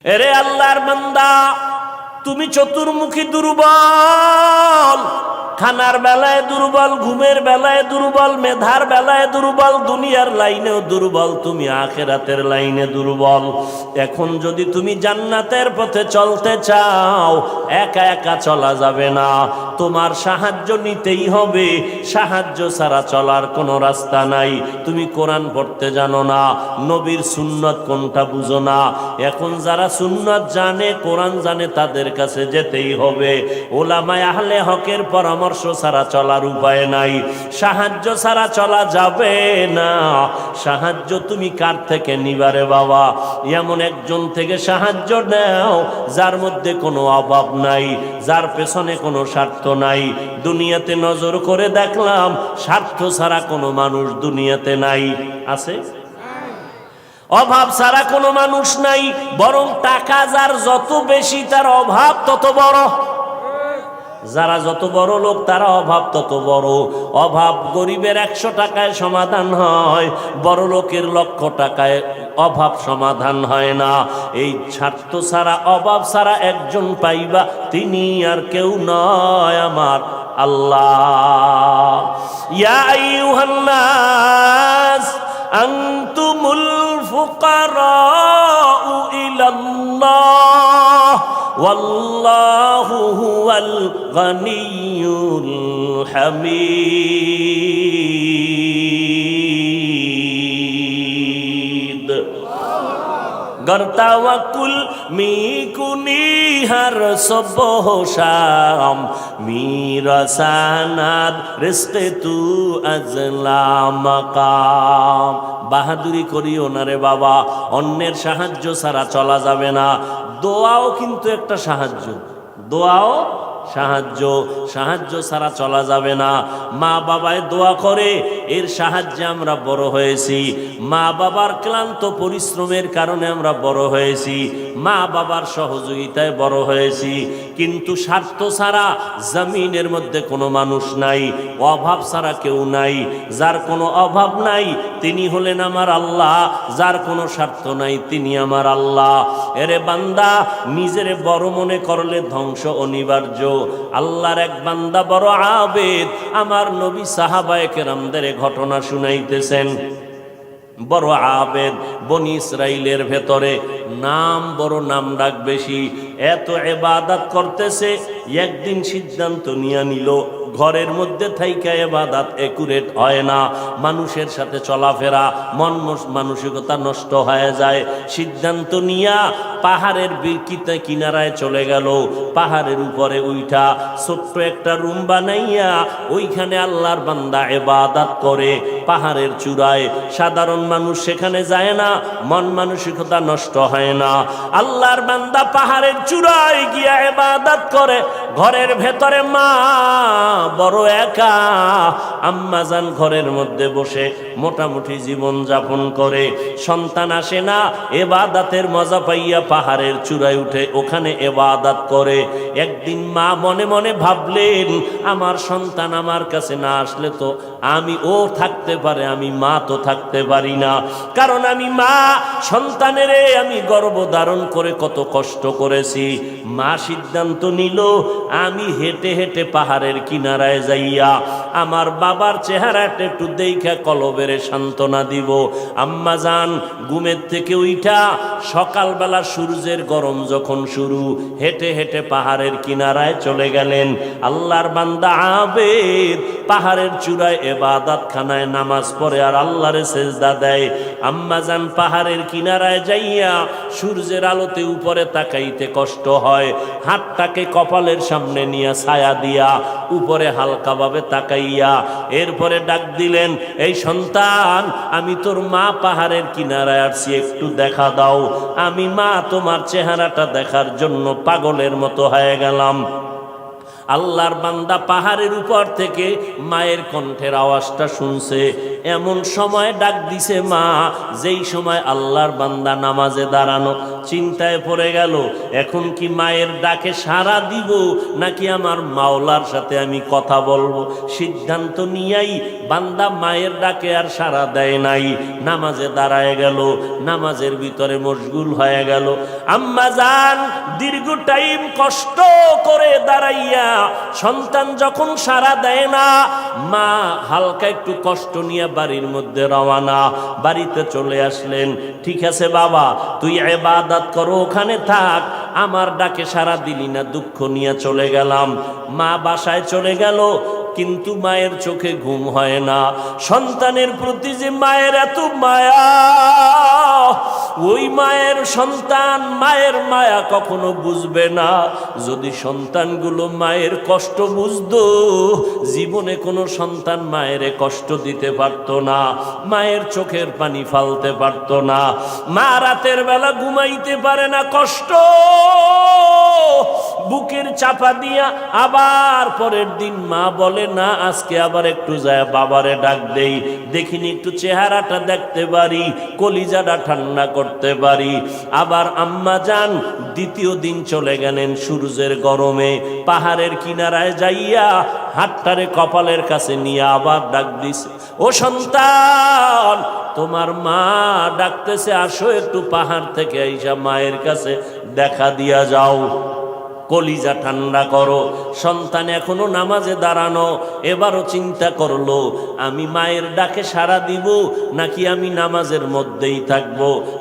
এরে আল্লাহর বান্দা, তুমি চতুর্মুখী দুর্বল, খানার বেলায় দুর্বল, ঘুমের বেলায় দুর্বল, মেধার বেলায় দুর্বল, দুনিয়ার লাইনেও দুর্বল, তুমি আখিরাতের লাইনে দুর্বল। এখন যদি তুমি জান্নাতের পথে চলতে চাও, একা একা চলা যাবে না, তোমার সাহায্য নিতেই হবে। সাহায্য ছাড়া চলার কোনো রাস্তা নাই। তুমি কোরআন পড়তে জানো না, নবীর সুন্নত কোনটা বুঝো না। এখন যারা সুন্নত জানে, কোরআন জানে, তাদের কাছে যেতেই হবে। ওলামায়ে আহলে হকের পরামর্শ ছাড়া চলার উপায় নাই। সাহায্য ছাড়া চলা যাবে না। সাহায্য তুমি কার থেকে নিবারে বাবা? এমন একজন থেকে সাহায্য নাও যার মধ্যে কোনো অভাব নাই, যার পেছনে কোনো স্বার্থ নাই। দুনিয়াতে নজর করে দেখলাম স্বার্থ ছাড়া কোনো মানুষ দুনিয়াতে নাই। আছে? অভাব ছাড়া কোনো মানুষ নাই। বরং টাকা যার যত বেশি, তার অভাব তত বড়। যারা যত বড় লোক, তারা অভাব তত বড়। অভাব গরিবের 100 টাকায় সমাধান হয়, বড় লোকের 1,00,000 টাকায় অভাব সমাধান হয় না। এই স্বার্থ ছাড়া, অভাব ছাড়া একজন পাইবা, তিনি আর কেউ নয়, আমার আল্লাহ। ইয়া আইয়ুহান নাস আনতুমুল ফুকারাউ ইলাল্লাহ ওয়াল্লাহু হুয়াল গনিয়্যুল হামিদ। गर तवक्कुल मी कुनी हर सुबह शाम, मेरा सनद रिज़्क़ तू अज़ला मकाम। বাহাদুরি করিও না রে বাবা, অন্যের সাহায্য ছাড়া চলা যাবে না। দোয়াও কিন্তু একটা সাহায্য, দোয়াও সাহায্য। সাহায্য ছাড়া চলা যাবে না। মা বাবায় দোয়া করে, এর সাহায্যে আমরা বড় হয়েছি। মা বাবার ক্লান্ত পরিশ্রমের কারণে আমরা বড় হয়েছি, মা বাবার সহযোগিতায় বড় হয়েছি। কিন্তু স্বার্থ ছাড়া জমিনের মধ্যে কোনো মানুষ নাই, অভাব ছাড়া কেউ নাই। যার কোনো অভাব নাই তিনি হলেন আমার আল্লাহ, যার কোনো স্বার্থ নাই তিনি আমার আল্লাহ। এরে বান্দা, নিজেরে বড় মনে করলে ধ্বংস অনিবার্য। আল্লাহর এক বান্দা বড় আবেদ, আমার নবী সাহাবায়ে কেরামদের ঘটনা শুনাইতেছেন। বড় আবেদ, বনি ইসরাইলের ভেতরে নাম বড়, নাম ডাক বেশি, এত ইবাদত করতেছে। একদিন সিদ্ধান্ত নিয়ে নিল, ঘরের মধ্যে থাইকা ইবাদত একুরেট হয় না, মানুষের সাথে চলাফেরা, মানসিকতা নষ্ট হয়ে যায়। সিদ্ধান্ত নিয়া পাহাড়ের কিনারায় চলে গেল। পাহাড়ের উপরে উঠা ছোট্ট একটা রুম বানাইয়া ওইখানে আল্লাহর বান্দা ইবাদত করে। পাহাড়ের চূড়ায় সাধারণ মানুষ সেখানে যায় না, মন মানসিকতা নষ্ট হয় না। আল্লাহর বান্দা পাহাড়ের চূড়ায় গিয়া ইবাদত করে। ঘরের ভেতরে মা বড় একা, আম্মা জান ঘরের মধ্যে বসে মোটামুটি জীবন যাপন করে। সন্তান আসে না, ইবাদতের মজা পাইয়া পাহাড়ের চূড়ায় উঠে ওখানে ইবাদত করে। একদিন মা মনে মনে ভাবলেন, আমার সন্তান আমার কাছে না আসলে তো আমি ও থাকতে পারে, আমি মা তো থাকতে পারি না। কারণ আমি মা, সন্তানের আমি গর্ভ ধারণ করে কত কষ্ট করেছি। মা সিদ্ধান্ত নিল, আমি হেঁটে হেঁটে পাহাড়ের কিনারায় যাইয়া আমার বাবার চেহারাটা একটু দেখা কলবেরে সান্ত্বনা দিব। আম্মা জান ঘুমের থেকে উঠা সকালবেলা সূর্যের গরম যখন শুরু, হেঁটে হেঁটে পাহাড়ের কিনারায় চলে গেলেন। আল্লাহর বান্দা আবেদ পাহাড়ের চূড়ায় ইবাদত খানায় নামাজ পড়ে আর আল্লাহরে সেজদা দেয়। আম্মা জান পাহাড়ের কিনারায় যাইয়া সূর্যের আলোতে উপরে তাকাইতে কষ্ট হয়, হাতটাকে কপালের সামনে নিয়ে ছায়া দিয়া উপরে হালকাভাবে তাকাইয়া এরপরে ডাক দিলেন, এই সন্তান, আমি তোর মা পাহাড়ের কিনারায় আসছি, একটু দেখা দাও। আমি মা তোমার চেহারাটা দেখার জন্য পাগলের মতো হয়ে গেলাম। আল্লাহর বান্দা পাহাড়ের উপর থেকে মায়ের কণ্ঠের আওয়াজটা শুনছে। এমন সময় ডাক দিছে মা, যেই সময় আল্লাহর বান্দা নামাজে দাঁড়ানো। চিন্তায় পড়ে গেল, এখন কি মায়ের ডাকে সাড়া দিব নাকি আমার মাওলার সাথে আমি কথা বলবো। সিদ্ধান্ত নিয়েই বান্দা মায়ের ডাকে আর সাড়া দেয় নাই, নামাজে দাঁড়ায় গেল, নামাজের ভিতরে মশগুল হয়ে গেল। আম্মা জান দীর্ঘ টাইম কষ্ট করে দাঁড়াইয়া সন্তান যখন সাড়া দেয় না, মা হালকা একটু কষ্ট নিয়ে বাড়ির মধ্যে রওয়ানা। বাড়িতে চলে আসলেন, ঠিক আছে বাবা তুই ইবাদত করো, ওখানে থাক, আমার ডাকে সাড়া দিলি না, দুঃখ নিয়ে চলে গেলাম। মা বাসায় চলে গেল, কিন্তু মায়ের চোখে ঘুম হয় না। সন্তানের প্রতি যে মায়ের এত মায়া, ওই মায়ের সন্তান মায়ের মায়া কখনো বুঝবে না। যদি সন্তানগুলো মায়ের কষ্ট বুঝতো, জীবনে কোনো সন্তান মায়ের কষ্ট দিতে পারত না, মায়ের চোখের পানি ফালতে পারত না। মা রাতের বেলা ঘুমাইতে পারে না, কষ্ট বুকের চাপা দিয়া। আবার পরের দিন মা বলে না, আজকে আবার একটু যায় বাবারে ডাক দেই, দেখিনি একটু চেহারাটা দেখতে পারি, কলিজাটা ঠান্ডা করতে পারি। আবার আম্মা যান দ্বিতীয় দিন চলে গেলেন সূর্যের গরমে, পাহাড়ের কিনারায় যাইয়া হাতটারে কপালের কাছে নিয়ে আবার ডাক দিছে, ও সন্তান তোমার মা ডাকতেছে, আসো একটু পাহাড় থেকে আইসা মায়ের কাছে দেখা দিয়া যাও, কলিজা ঠান্ডা করো। সন্তান এখনো নামাজে দাঁড়ানো, এবারও চিন্তা করলো আমি মায়ের ডাকে সাড়া দিব নাকি আমি নামাজের মধ্যেই থাকব।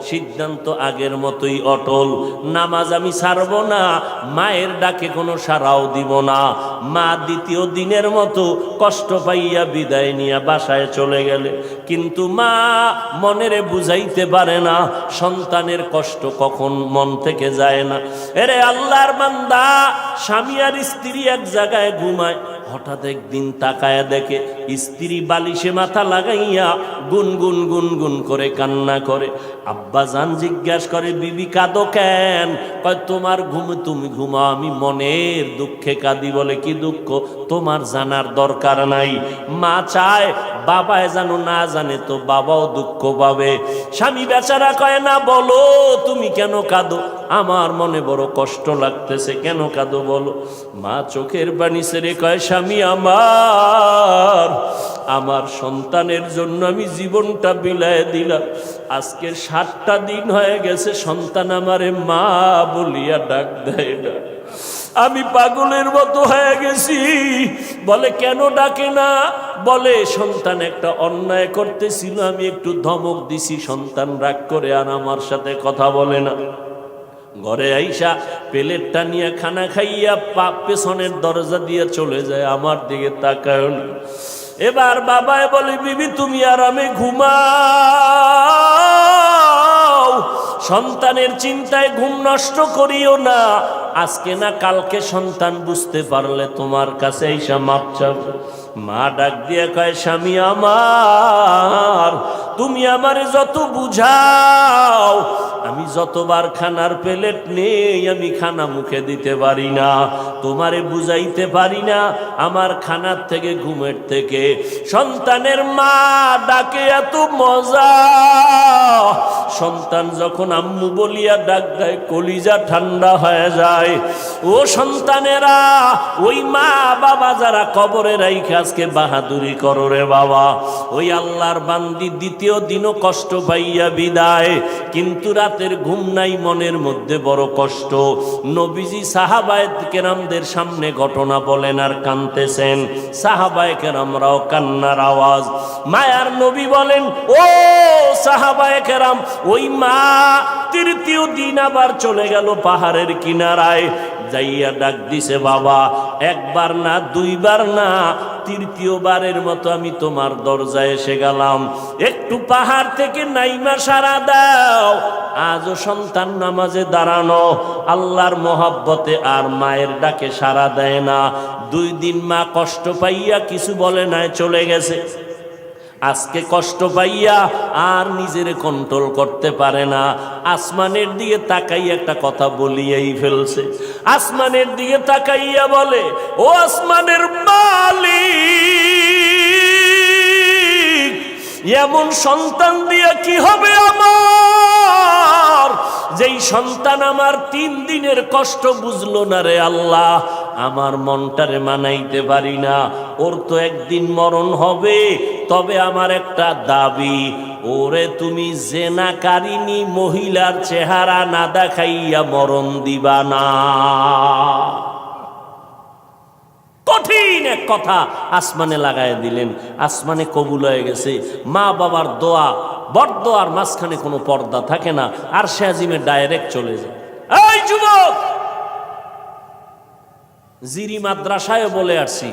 সিদ্ধান্ত আগের মতোই অটল, নামাজ আমি ছাড়ব না, মায়ের ডাকে কোনো সাড়াও দিব না। মা দ্বিতীয় দিনের মতো কষ্ট পাইয়া বিদায় নিয়ে বাসায় চলে গেলে, কিন্তু মা মনেরে বুঝাইতে পারে না সন্তানের কষ্ট কখন মন থেকে যায় না। এরে আল্লাহর বান্দা, স্বামী আর স্ত্রী এক জায়গায় ঘুমায়, হঠাৎ একদিন তাকায় দেখে স্ত্রী বালিশে মাথা লাগাইয়া গুনগুন গুনগুন করে কান্না করে। আব্বা জান জিজ্ঞাসা করে, বিবি কাঁদো কেন? কয় তোমার ঘুম তুমি ঘুমাও, আমি মনের দুঃখে কাঁদি। বলে কি দুঃখ? তোমার জানার দরকার নাই। মা চায় বাবায় জানো, না জানে তো বাবাও দুঃখ পাবে। স্বামী বেচারা কয় না, বলো তুমি কেন কাঁদো? আমার মনে বড় কষ্ট লাগতেছে। কেন কাঁদো বলো? মা চোখের পানি ছেড়ে কয়, স্বামী আমার সন্তানের জন্য আমি জীবনটা বিলায় দিলাম। আজকের 7টা দিন হয়ে গেছে সন্তান আমারে মা বলিয়া ডাক দেয় না। আমি পাগলের মতো হয়ে গেছি। বলে কেন ডাকে না? বলে সন্তান একটা অন্যায় করতেছিল, আমি একটু ধমক দিছি, সন্তান রাগ করে আর আমার সাথে কথা বলে না। ঘরে আইসা প্লেটটা নিয়ে খানা খাইয়া পেছনের দরজা দিয়ে চলে যায়, আমার দিকে তাকায় না। এবার বাবায় বলে, বিবি তুমি আরামে ঘুমাও, সন্তানের চিন্তায় ঘুম নষ্ট করিও না। আজকে না কালকে সন্তান বুঝতে পারলে তোমার কাছে আইসা মাপ চাবে। মা ডাক দিয়ে কয়, স্বামী আমার, তুমি আমারে যত বুঝাও, আমি যতবার খানার প্লেট নেই আমি খানা মুখে দিতে পারি না, তোমারে বুঝাইতে পারি না। আমার খানার থেকে ঘুমের থেকে সন্তানের মা ডাকে এত মজা। সন্তান যখন আম্মু বলিয়া ডাক দেয়, কলিজা ঠান্ডা হয়ে যায়। ও সন্তানেরা, ওই মা বাবা যারা কবরে রাইখা আজকে বাহাদুরি করো রে বাবা, ওই আল্লাহর বান্দি দ্বিতীয় দিনও কষ্ট পাইয়া বিদায়, কিন্তু রাতের ঘুম নাই, মনের মধ্যে বড় কষ্ট। নবীজি সাহাবায়ে কেরামদের সামনে ঘটনা বলেন আর কাঁদতেছেন। সাহাবায়ে কেরামরাও কান্নার আওয়াজ। মায়ার নবী বলেন, ও সাহাবায়ে কেরাম, ওই মা তৃতীয় দিন আবার চলে গেল পাহাড়ের কিনারায়, যাইয়া ডাক দিছে, বাবা একবার না দুইবার না, তৃতীয়বারের মতো আমি তোমার দরজায় এসে গেলাম, একটু পাহাড় থেকে নাইমা সারা দাও। আজও সন্তান নামাজে দাঁড়ানো, আল্লাহর মহব্বতে আর মায়ের ডাকে সারা দেয় না। 2 দিন মা কষ্ট পাইয়া কিছু বলে নাই, চলে গেছে। আজকে কষ্ট পাইয়া আর নিজের কন্ট্রোল করতে পারে না। আসমানের দিকে তাকাইয়া একটা কথা বলিয়াই ফেলছে। আসমানের দিকে তাকাইয়া বলে, ও আসমানের মালিক, এমন সন্তান দিয়ে কি হবে আমার, যেই সন্তান আমার 3 দিনের কষ্ট বুঝলো না রে আল্লাহ, আমার মনটারে মানাইতে পারি না। ওর তো একদিন মরণ হবে, তবে আমার একটা দাবি, ওরে তুমি জেনাকারিনী মহিলার চেহারা না দেখাইয়া মরণ দিবা না। কঠিন এক কথা আসমানে লাগায় দিলেন, আসমানে কবুল হয়ে গেছে। মা বাবার দোয়া, বরদোয়ার মাঝখানে কোনো পর্দা থাকে না, আর সে আজিমে ডাইরেক্ট চলে যায়। এই যুবক, জিরি মাদ্রাসায় বলে আসছি,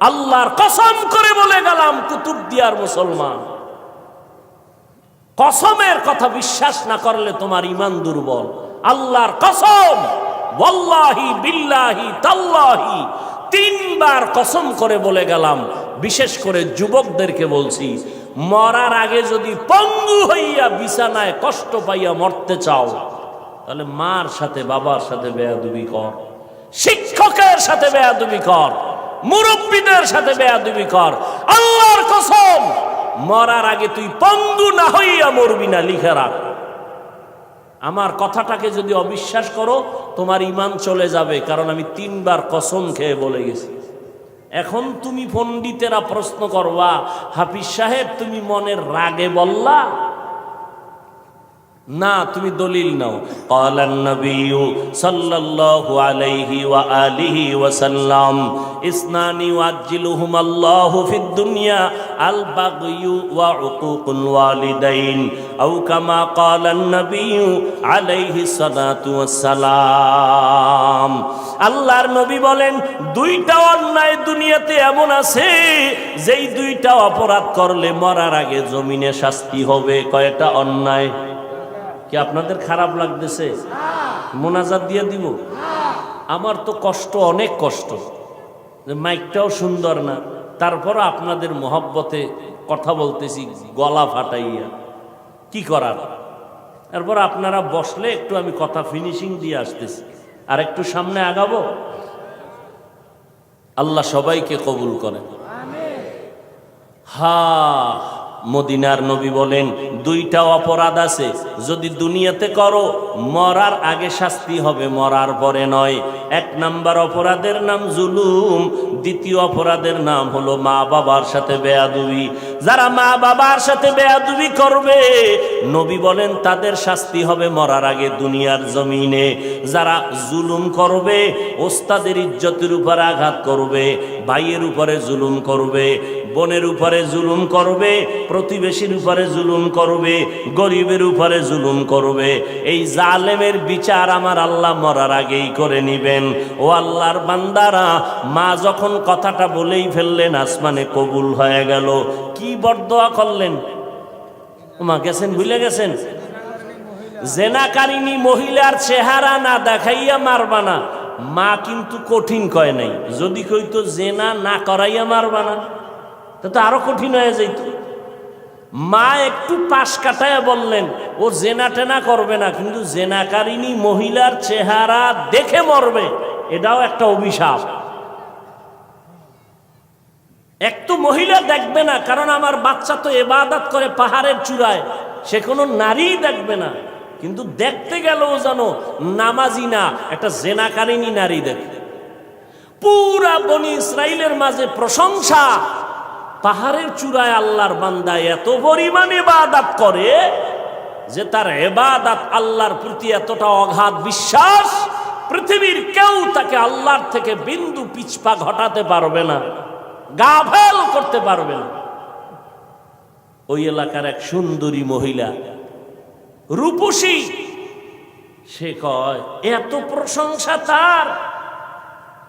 আল্লাহর কসম করে বলে গেলাম, কুতুবদিয়ার মুসলমান, কসমের কথা বিশ্বাস না করলে তোমার ঈমান দুর্বল। আল্লাহর কসম, ওয়াল্লাহি বিল্লাহি তাল্লাহি, 3 বার কসম করে বলে গেলাম। বিশেষ করে যুবকদেরকে বলছি, মরার আগে যদি পঙ্গু হইয়া বিছানায় কষ্ট পাইয়া মরতে চাও, তাহলে মার সাথে বাবার সাথে বেয়াদবি কর, শিক্ষকের সাথে বেয়াদবি কর, মুরব্বীদের সাথে বেয়াদবি কর। আল্লাহর কসম, মরার আগে তুই পঙ্গু না হইয়া মরবি না, লিখে রাখ। আমার কথাটাকে যদি অবিশ্বাস করো, তোমার ঈমান চলে যাবে, কারণ আমি 3 বার কসম খেয়ে বলে গেছি। এখন তুমি পণ্ডিতেরা প্রশ্ন করবা, হাফিজ সাহেব তুমি মনের রাগে বললা না, তুমি দলিল নাও। ক্বালান নবিয়্যু সাল্লাল্লাহু আলাইহি ওয়া আলিহি ওয়া সাল্লাম, ইসনানি ওয়াজ্জিলুহুম আল্লাহু ফিদ দুনিয়া আল বাগয়ু ওয়া উকুকুল ওয়ালিদাইন, আও কামা ক্বালান নবিয়্যু আলাইহি সালাতু ওয়াস সালাম। আল্লাহর নবী বলেন, 2টা অন্যায় দুনিয়াতে এমন আছে, যেই 2টা অপরাধ করলে মরার আগে জমিনে শাস্তি হবে। কয়টা অন্যায়? কি আপনাদের খারাপ লাগতেছে? মোনাজাত দিয়ে দিব? আমার তো কষ্ট, অনেক কষ্ট, মাইকটাও সুন্দর না, তারপর আপনাদের মহব্বতে কথা বলতেছি গলা ফাটাইয়া, কি করার। তারপর আপনারা বসলে একটু আমি কথা ফিনিশিং দিয়ে আসতেছি, আর একটু সামনে আগাবো। আল্লাহ সবাইকে কবুল করেন। মদিনার নবী বলেন, 2টা অপরাধ আছে, যদি দুনিয়াতে করো মরার আগে শাস্তি হবে, মরার পরে নয়। 1 নাম্বার অপরাধের নাম জুলুম, 2য় অপরাধের নাম হলো মা বাবার সাথে বেয়াদবি। যারা মা বাবার সাথে বেয়াদবি করবে, নবী বলেন তাদের শাস্তি হবে মরার আগে দুনিয়ার জমিনে। যারা জুলুম করবে, ওস্তাদের ইজ্জতের উপর আঘাত করবে, ভাইয়ের উপরে জুলুম করবে, বোনের উপরে জুলুম করবে, প্রতিবেশীর উপরে জুলুম করবে, গরিবের উপরে জুলুম করবে, এই জালেমের বিচার আমার আল্লাহ মরার আগেই করে নিবেন। ও আল্লাহর বান্দারা, মা যখন কথাটা বলেই ফেললেন, আসমানে কবুল হয়ে গেল। কি বরদোয়া করলেন? মা গেছেন, ভুলে গেছেন? জেনাকারিনী মহিলার চেহারা না দেখাইয়া মারবা না। মা কিন্তু কঠিন কয় নাই, যদি কইতো জেনা না করাইয়া মারবা না, তা আরো কঠিন হয়ে যাইত। মা একটু পাশ কাটায় বললেন, ও জেনা টেনা করবে না, কিন্তু জেনাকারিনী মহিলার চেহারা দেখে মরবে, এটাও একটা অভিশাপ। এক তো মহিলা দেখবে না, কারণ আমার বাচ্চা তো ইবাদত করে পাহাড়ের চূড়ায়, সে কোনো নারী দেখবে না, কিন্তু দেখতে গেলেও যেন নামাজি না, একটা জেনাকারিনী নারী দেখবে। পুরা বনি ইসরাইলের মাঝে প্রশংসা, পাহাড়ের চূড়ায় আল্লাহর বান্দা এত পরিমাণ ইবাদত করে যে তার ইবাদত আল্লাহর প্রতি এতটা অগাধ বিশ্বাস, পৃথিবীর কেউ তাকে আল্লাহর থেকে বিন্দু পিছপা ঘটাতে পারবে না, গাফেল করতে পারবে না। ওই এলাকার এক সুন্দরী মহিলা, রূপসী, সে কয় এত প্রশংসা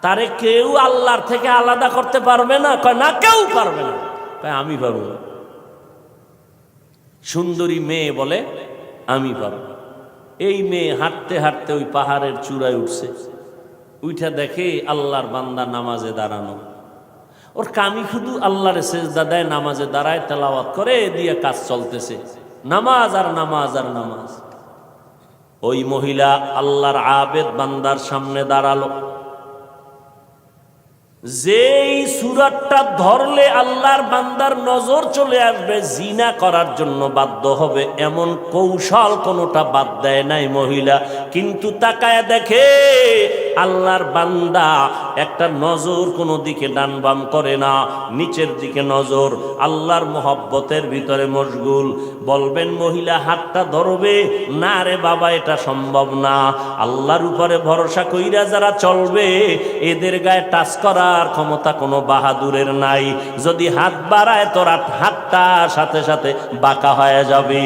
তারে কেউ আল্লাহর থেকে আলাদা করতে পারবে না। কয় না, কেউ পারবে না। কয় আমি পারবো। সুন্দরী মেয়ে বলে আমি পারবো। এই মেয়ে হাঁটতে হাঁটতে ওই পাহাড়ের চূড়ায় উঠছে, উঠা দেখে আল্লাহর বান্দা নামাজে দাঁড়ানো। ওর কামি শুধু আল্লাহর সেজদা দেয়, নামাজে দাঁড়ায়, তেলাওয়াত করে, দিয়ে কাজ চলতেছে, নামাজ আর নামাজ আর নামাজ। ওই মহিলা আল্লাহর আবেদ বান্দার সামনে দাঁড়ালো, যেই সূরাটা ধরলে আল্লাহর বান্দার নজর চলে আসবে, জিনা করার জন্য বাধ্য হবে, এমন কৌশল কোনোটা বাদ দেয় নাই মহিলা। কিন্তু তাকায় দেখে আল্লাহর বান্দা একটা নজর কোনো দিকে ডান বাম করে না, নিচের দিকে নজর, আল্লাহর মোহব্বতের ভিতরে মশগুল। বলবেন মহিলা হাতটা ধরবে না, রে বাবা এটা সম্ভব না। আল্লাহর উপরে ভরসা কইরা যারা চলবে এদের গায়ে টাচ করার ক্ষমতা কোনো বাহাদুরের নাই। যদি হাত বাড়ায় তোর হাতটা সাথে সাথে বাঁকা হয়ে যাবে।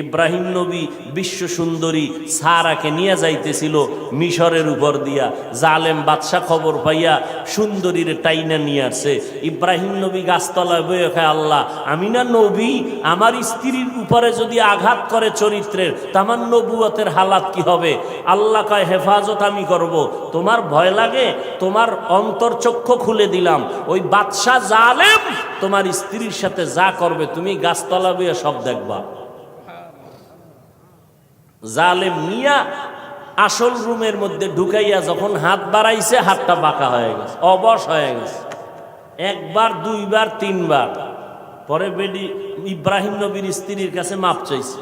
ইব্রাহিম নবী বিশ্ব সুন্দরী সারাকে নিয়ে যাইতেছিল মিশরের উপর দিয়া। জালেম বাদশা খবর পাইয়া সুন্দরীর টাইনা নিয়ে আসছে। ইব্রাহিম নবী গাছতলায় বয়ে খায়, আল্লাহ আমি না নবী, আমার স্ত্রীর উপরে যদি আঘাত করে চরিত্রের, তা আমার নবুয়তের হালাত কি হবে? আল্লাহ কয় হেফাজত আমি করব, তোমার ভয় লাগে? তোমার অন্তর্চক্ষু খুলে দিলাম, ওই বাদশা জালেম তোমার স্ত্রীর সাথে যা করবে তুমি গাছতলা বয়ে সব দেখবা। জালেম মিয়া আসল রুমের মধ্যে ঢুকাইয়া যখন হাত বাড়াইছে, হাতটা বাঁকা হয়ে গেছে, অবশ হয়ে গেছে। একবার, দুইবার, তিনবার পরে বেডি ইব্রাহিম নবীর স্ত্রীর কাছে মাপ চাইছে।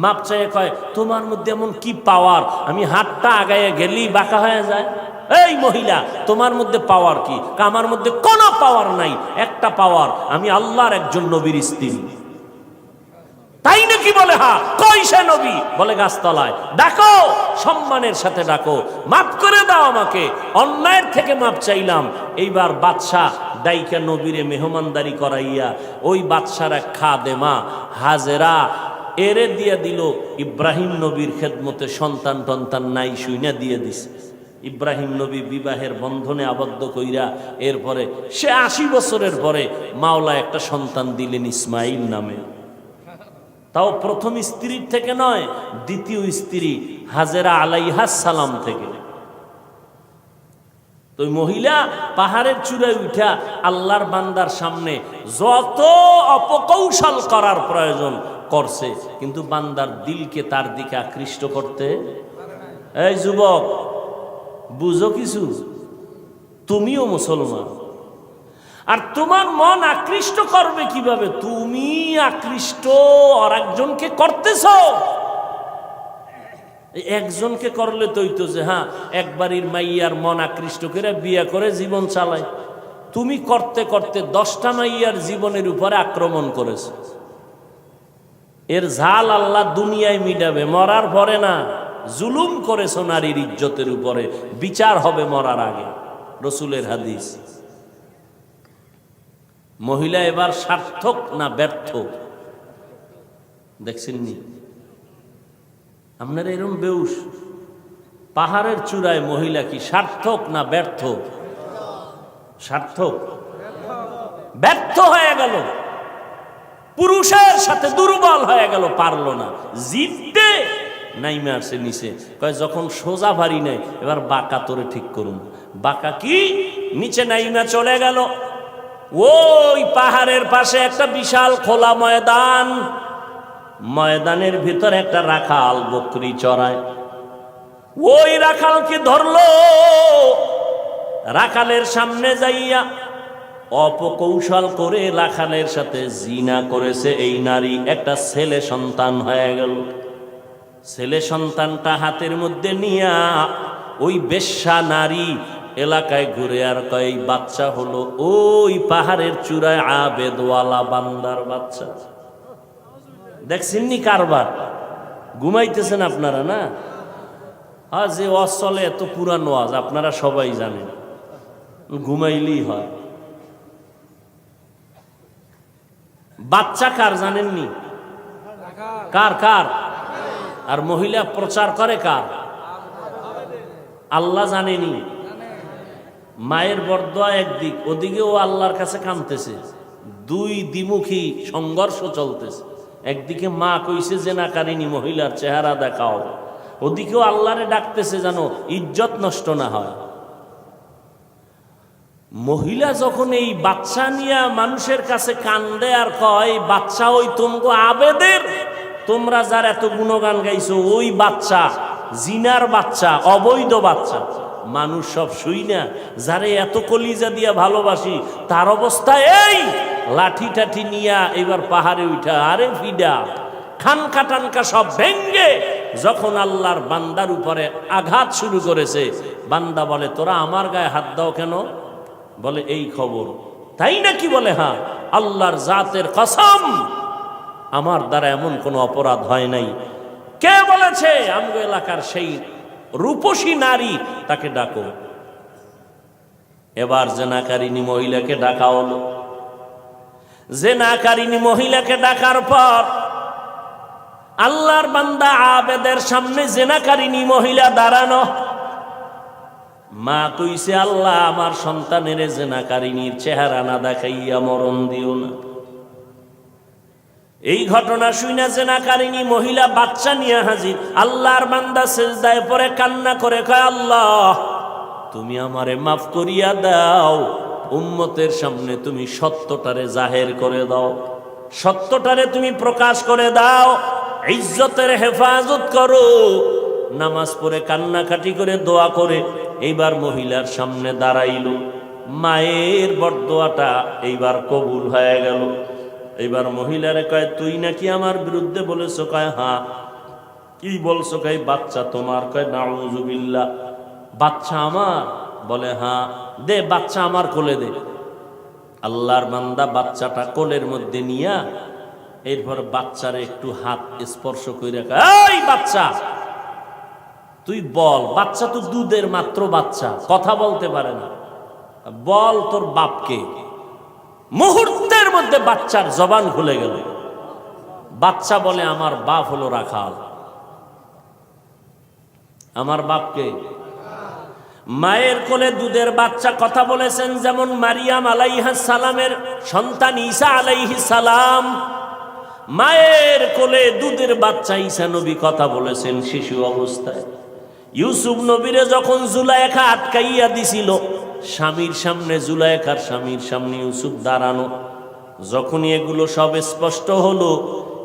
মাপ চাইয়ে কয়, তোমার মধ্যে এমন কি পাওয়ার, আমি হাতটা আগাইয়া গেলেই বাঁকা হয়ে যায়? এই মহিলা, তোমার মধ্যে পাওয়ার কি? আমার মধ্যে কোনো পাওয়ার নাই, একটা পাওয়ার, আমি আল্লাহর একজন নবীর স্ত্রী। তাই নাকি? বলে হা। কই সে নবী? বলে গাছতলায়। ডাকো, সম্মানের সাথে ডাকো, মাফ করে দাও আমাকে, অন্যায়ের থেকে মাপ চাইলাম। এইবার বাদশাহ ডাইকা নবীরে মেহমানদারি করাইয়া ওই বাদশার এক খাদেমা হাজেরা এরে দিয়ে দিল ইব্রাহিম নবীর খেদমতে। সন্তান টন্তান নাই, শুইনা দিয়ে দিছে। ইব্রাহিম নবী বিবাহের বন্ধনে আবদ্ধ কইরা এরপরে সে 80 বছরের পরে মাওলা একটা সন্তান দিলেন ইসমাইল নামে। তাও প্রথম স্ত্রীর থেকে নয়, দ্বিতীয় স্ত্রী হাজেরা আলাইহাস সালাম থেকে। তো মহিলা পাহাড়ের চূড়ায় উঠা আল্লাহর বান্দার সামনে যত অপকৌশল করার প্রয়োজন করছে, কিন্তু বান্দার দিলকে তার দিকে আকৃষ্ট করতে। এই যুবক, বুঝো কিছু, তুমিও মুসলমান, আর তোমার মন আকৃষ্ট করবে কিভাবে? তুমি আকৃষ্ট আর একজনকে করতেছ। একজনকে করলে তো হইতো যে হ্যাঁ একবারই মাইয়ার মন আকৃষ্ট করে বিয়ে করে জীবন চালায়। তুমি করতে করতে 10টা মাইয়ার জীবনের উপরে আক্রমণ করেছ। এর ঝাল আল্লাহ দুনিয়ায় মিটাবে, মরার পরে না। জুলুম করেছ নারীর ইজ্জতের উপরে, বিচার হবে মরার আগে, রসুলের হাদিস। মহিলা এবার সার্থক না ব্যর্থ দেখছেননি? আপনারা এরকম বেউস, পাহাড়ের চূড়ায় মহিলা কি সার্থক না ব্যর্থ? সার্থক। ব্যর্থ হয়ে গেল, পুরুষের সাথে দুর্বল হয়ে গেল, পারল না জিততে। নাইমে আসে নিচে, কয় যখন সোজা ভারী নেই, এবার বাঁকা তোরে ঠিক করুন। বাঁকা কি? নিচে নাইমা চলে গেল। ওই পাহাড়ের পাশে একটা বিশাল খোলা ময়দান, ময়দানের ভিতরে একটা রাখাল বকরি চড়ায়। ওই রাখালকে ধরলো, রাখালের সামনে যাইয়া অপকৌশল করে রাখালের সাথে জিনা করেছে এই নারী। একটা ছেলে সন্তান হয়ে গেল। ছেলে সন্তানটা হাতের মধ্যে নিয়া ওই বেশ্যা নারী এলাকায় ঘুরে আর কয় বাচ্চা হলো ওই পাহাড়ের চূড়ায় আবেদওয়ালা বান্দার বাচ্চা। দেখছেননি কারবার? ঘুমাইতেছেন আপনারা না? হ্যাঁ, যে ওয়াজ চলে এত পুরানো ওয়াজ আপনারা সবাই জানেন, ঘুমাইলেই হয়। বাচ্চা কার জানেননি? কার কার? আর মহিলা প্রচার করে কার? আল্লাহ জানেনি। মায়ের বরদোয়া একদিক, ওদিকেও আল্লাহর কাছে কাঁদতেছে। দুই দ্বিমুখী সংঘর্ষ চলতেছে। একদিকে মা কইছে জেনাকারিনী মহিলার চেহারা দেখাও, ওদিকেও আল্লাহরে ডাকতেছে যেন ইজ্জত নষ্ট না হয়। মহিলা যখন এই বাচ্চা নিয়ে মানুষের কাছে কান্দে আর কয় বাচ্চা ওই তোমগো আবেদের, তোমরা যার এত গুণগান গাইছো ওই বাচ্চা, জিনার বাচ্চা, অবৈধ বাচ্চা। মানুষ সব শুই না, যারে এত কলিজা দিয়া ভালোবাসি তার অবস্থা এই, লাঠি টাঠি নিয়া এবার পাহাড়ে উঠা, আরে ফিডা খানকা টানকা সব ভেঙ্গে যখন আল্লাহর বান্দার উপরে আঘাত শুরু করেছে, বান্দা বলে তোরা আমার গায়ে হাত দাও কেন? বলে এই খবর, তাই নাকি? বলে হ্যাঁ, আল্লাহর জাতের কসম আমার দ্বারা এমন কোনো অপরাধ হয় নাই। কে বলেছে? আমগো এলাকার সেই রূপসী নারী, তাকে ডাকো। এবার জেনাকারিনী মহিলাকে ডাকা হলো। জেনাকারিনী মহিলাকে ডাকার পর আল্লাহর বান্দা আবেদের সামনে জেনাকারিনী মহিলা দাঁড়ানো। মা কইছে আল্লাহ আমার সন্তানের জেনাকারিনীর চেহারা না দেখাইয়া মরণ দিও না। এই ঘটনা শুনে জেনাকারিনী মহিলা বাচ্চা নিয়ে হাজির। আল্লাহর বান্দা সিজদায় পড়ে কান্না করে কয় আল্লাহ তুমি আমারে মাফ করিয়া দাও, উম্মতের সামনে তুমি সত্যটারে জাহের করে দাও, সত্যটারে তুমি প্রকাশ করে দাও, ইজ্জতের হেফাজত করো। নামাজ পড়ে কান্নাকাটি করে দোয়া করে এইবার মহিলার সামনে দাঁড়াইল। মায়ের বরদোয়াটা এইবার কবুল হয়ে গেল। এইবার মহিলারে কয় তুই নাকি আমার বিরুদ্ধে বলেছ? কয় হ্যাঁ। কি বলছো? কয় বাচ্চা তোমার। কয় নাউযুবিল্লাহ, বাচ্চা আমার? বলে হ্যাঁ। দে বাচ্চা আমার কোলে দে। আল্লাহর বান্দা বাচ্চাটা কোলের মধ্যে নিয়া এরপর বাচ্চারে একটু হাত স্পর্শ করে এই বাচ্চা তুই বল। বাচ্চা তো দুধের মাত্র বাচ্চা, কথা বলতে পারে না, বল তোর বাপকে। মুহূর্তের মধ্যে বাচ্চার জবান খুলে গেল। বাচ্চা বলে আমার বাপ হলো রাখাল। আমার বাপকে? মায়ের কোলে দুধের বাচ্চা কথা বলেছেন, যেমন মারিয়াম আলাইহিস সালামের সন্তান ঈসা আলাইহিস সালাম। মায়ের কোলে দুধের বাচ্চা ঈসা নবী কথা বলেছেন শিশু অবস্থায়। ইউসুফ নবীরে যখন জুলাইখা আটকাইয়া দিছিল, স্বামীর সামনে জুলাইখার স্বামীর সামনে ইউসুফ দাঁড়ানো। যখনই এগুলো সব স্পষ্ট হলো,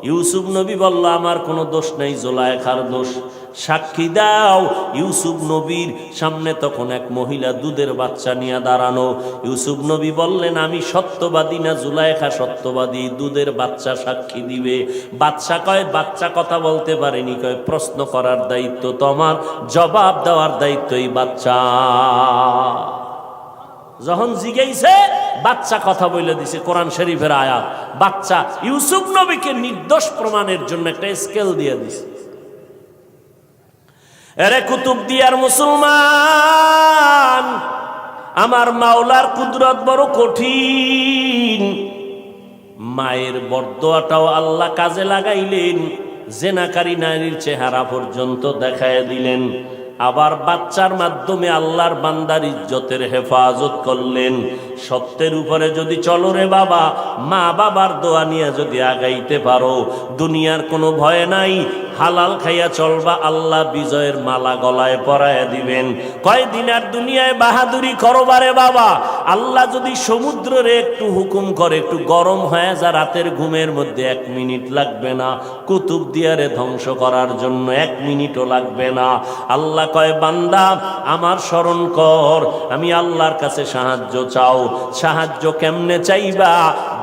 ইউসুফ নবী বলল আমার কোনো দোষ নেই, জুলাইখার দোষ, সাক্ষী দাও। ইউসুফ নবীর সামনে তখন এক মহিলা দুধের বাচ্চা নিয়ে দাঁড়ানো। ইউসুফ নবী বললেন আমি সত্যবাদী না জুলাইখা সত্যবাদী? দুধের বাচ্চা সাক্ষী দিবে। বাচ্চা কয় বাচ্চা কথা বলতে পারেনি। কয় প্রশ্ন করার দায়িত্ব তোমার, জবাব দেওয়ার দায়িত্ব এই বাচ্চা। যখন জিজ্ঞাসা বাচ্চা কথা বলে দিছে, কোরআন শরীফের আয়াত। বাচ্চা ইউসুফ নবীকে নির্দোষ প্রমাণের জন্য একটা স্কেল দিয়ে দিছে। এরে কুতুবদিয়ার মুসলমান, আমার মাওলার কুদরত বড় কঠিন। মায়ের বরদোয়াটাও আল্লাহ কাজে লাগাইলেন, জেনাকারী নারীর চেহারা পর্যন্ত দেখায় দিলেন। আবার বাচ্চার মাধ্যমে আল্লাহর বান্দার ইজ্জতের হেফাজত করলেন। সত্যের উপরে যদি চলো রে বাবা, মা বাবার দোয়া নিয়ে যদি আগাইতে পারো, দুনিয়ার কোনো ভয় নাই। হালাল খাইয়া চলবা, আল্লাহ বিজয়ের মালা গলায় পরায় দিবেন। কয়দিন আর দুনিয়ায় বাহাদুরি করবারে বাবা, আল্লাহ যদি সমুদ্রে একটু হুকুম করে একটু গরম হয়ে যা, রাতের ঘুমের মধ্যে 1 মিনিট লাগবে না। কুতুবদিয়ারে ধ্বংস করার জন্য 1 মিনিটও লাগবে না। আল্লাহ কয় বান্দা আমার স্মরণ কর, আমি আল্লাহর কাছে সাহায্য চাও। সাহায্য কেমনে চাইবা?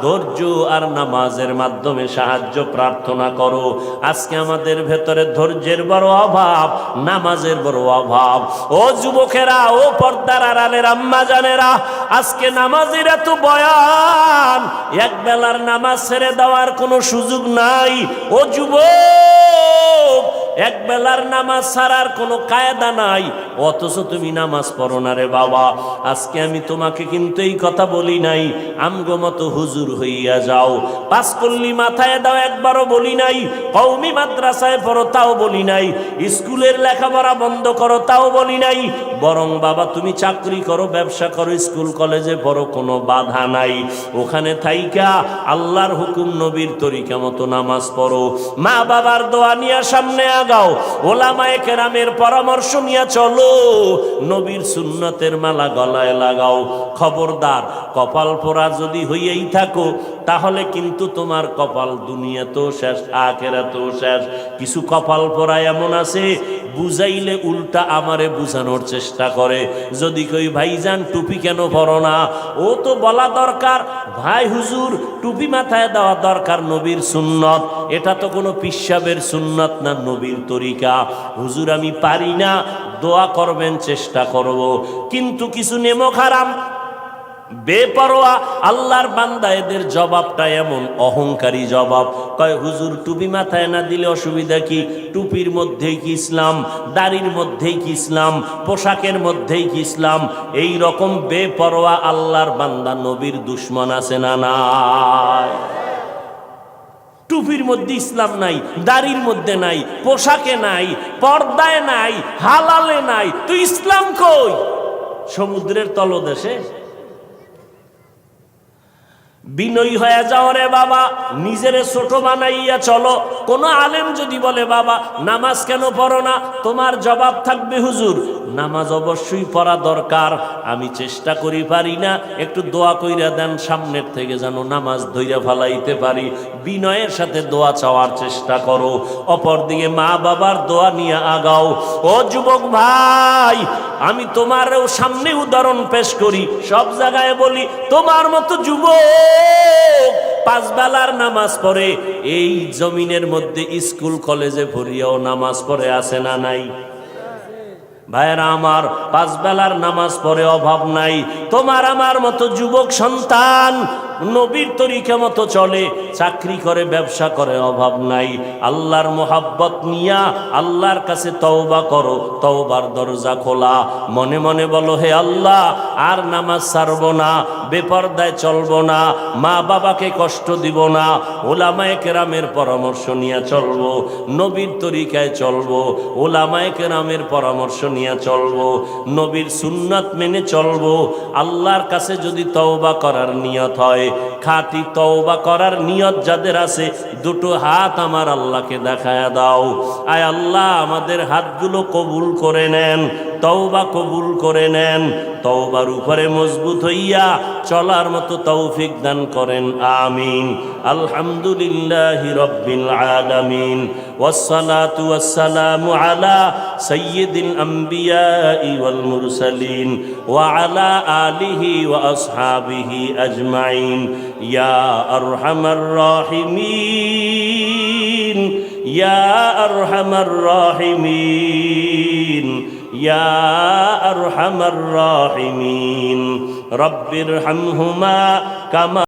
ধৈর্য আর নামাজের মাধ্যমে সাহায্য প্রার্থনা করো। আজকে আমাদের ভেতরে ধৈর্যের বড় অভাব, নামাজের বড় অভাব। ও যুবকেরা, ও পর্দার আড়ালের আম্মা জানেরা, আজকে নামাজের এত বয়ান, এক বেলার নামাজ ছেড়ে দেওয়ার কোনো সুযোগ নাই। ও যুবক, এক বেলার নামাজ ছাড়ার কোনো কায়দা নাই, অথচ তুমি নামাজ পড়ো না রে বাবা। আজকে আমি তোমাকে কিন্তু এই কথা বলি নাই আমগো মতো হুজুর হইয়া যাও, 5 কল্লি মাথায় দাও একবারও বলি নাই, কওমি মাদ্রাসায় পড়ো তাও বলি নাই, স্কুলের লেখাপড়া বন্ধ করো তাও বলি নাই। বরং বাবা তুমি চাকরি করো, ব্যবসা করো, স্কুল কলেজে পড়ো, কোনো বাধা নাই। ওখানে থাইকা আল্লাহর হুকুম নবীর তরিকা মতো নামাজ পড়ো। মা বাবার দোয়া নিয়ে সামনে আগাও, ওলামায়ে কেরামের পরামর্শ নিয়ে চলো, নবীর সুন্নতের মালা গলায় লাগাও। খবরদার, কপাল পোড়া যদি হইয়াই থাকো তাহলে কিন্তু তোমার কপাল দুনিয়াতেও শেষ, আখিরাতেও শেষ। কিছু কপাল পোড়া এমন আছে বুঝাইলে উল্টা আমারে বুঝানোর চেষ্টা করে। যদি কই ভাইজান টুপি কেন পরো না, ও তো বলা দরকার ভাই হুজুর টুপি মাথায় দেওয়া দরকার, নবীর সুন্নত, এটা তো কোনো পিসাবের সুন্নত না, নবীর তরিকা। হুজুর আমি পারি না, দোয়া করবেন, চেষ্টা করব। কিন্তু কিছু নেমক হারাম বেপরোয়া আল্লাহর বান্দা, এদের জবাবটা এমন অহংকারী জবাব। কয় হুজুর টুপি মাথায় না দিলে অসুবিধা কি? টুপির মধ্যেই কি ইসলাম? দাড়ির মধ্যেই কি ইসলাম? পোশাকের মধ্যেই কি ইসলাম? এই রকম বেপরোয়া আল্লাহর বান্দা নবীর দুশ্মন আছে না নাই? টুপির মধ্যে ইসলাম নাই, দাড়ির মধ্যে নাই, পোশাকে নাই, পর্দায় নাই, হালালে নাই, তো ইসলাম কই? সমুদ্রের তলদেশে? বিনয়ী হয়ে যাও রে বাবা, নিজেরে ছোট বানাইয়া চলো। কোন আলেম যদি বলে বাবা নামাজ কেন পড়ো না, তোমার জবাব থাকবে হুজুর নামাজ অবশ্যই পড়া দরকার, আমি চেষ্টা করি পারি না, একটু দোয়া কইরা দেন সামনের থেকে যেন নামাজ ধইরা ফালাইতে পারি। বিনয়ের সাথে দোয়া চাওয়ার চেষ্টা করো, অপরদিকে মা বাবার দোয়া নিয়ে আগাও। ও যুবক ভাই, আমি তোমারও সামনে উদাহরণ পেশ করি, সব জায়গায় বলি তোমার মতো যুবক পাঁচ বেলার নামাজ পড়ে, এই জমিনের মধ্যে স্কুল কলেজে পড়িয়াও নামাজ পড়ে আছে না নাই? ভাইরা আমার, পাঁচ বেলার নামাজ পড়ে অভাব নাই। তোমার আমার মতো যুবক সন্তান নবীর তরিকা মতো চলে, চাকরি করে, ব্যবসা করে, অভাব নাই। আল্লাহর মোহাব্বত নিয়া আল্লাহর কাছে তওবা করো, তওবার দরজা খোলা। মনে মনে বলো হে আল্লাহ আর নামাজ ছাড়বো না, বেপরদায় চলবো না, মা বাবাকে কষ্ট দিব না, ওলামায়ে কেরামের পরামর্শ নিয়ে চলবো, নবীর তরিকায় চলবো, ওলামায়ে কেরামের পরামর্শ নিয়ে চলবো, নবীর সুন্নাত মেনে চলবো। আল্লাহর কাছে যদি তওবা করার নিয়ত হয়, খাঁটি তওবা করার নিয়ত যাদের আছে, দুটো হাত আমার আল্লাহকে দেখায়া দাও। আয় আল্লাহ আমাদের হাতগুলো কবুল করে নেন, তওবা কবুল করে নেন, তওবার উপরে মজবুত হইয়া চলার মতো তৌফিক দান করেন, আমিন। আলহামদুলিল্লাহি রাব্বিল আলামিন, ওয়াসসালাতু ওয়াসসালামু আলা সাইয়্যিদিল আমবিয়াই ওয়াল মুরসালিন ওয়া আলা আলিহি ওয়া আসহাবিহি আজমাইন। ইয়া আরহামার রাহিমিন, ইয়া আরহামার রাহিমিন, ইয়া আরহামার রাহিমিন। রব্বিরহামহুমা কামা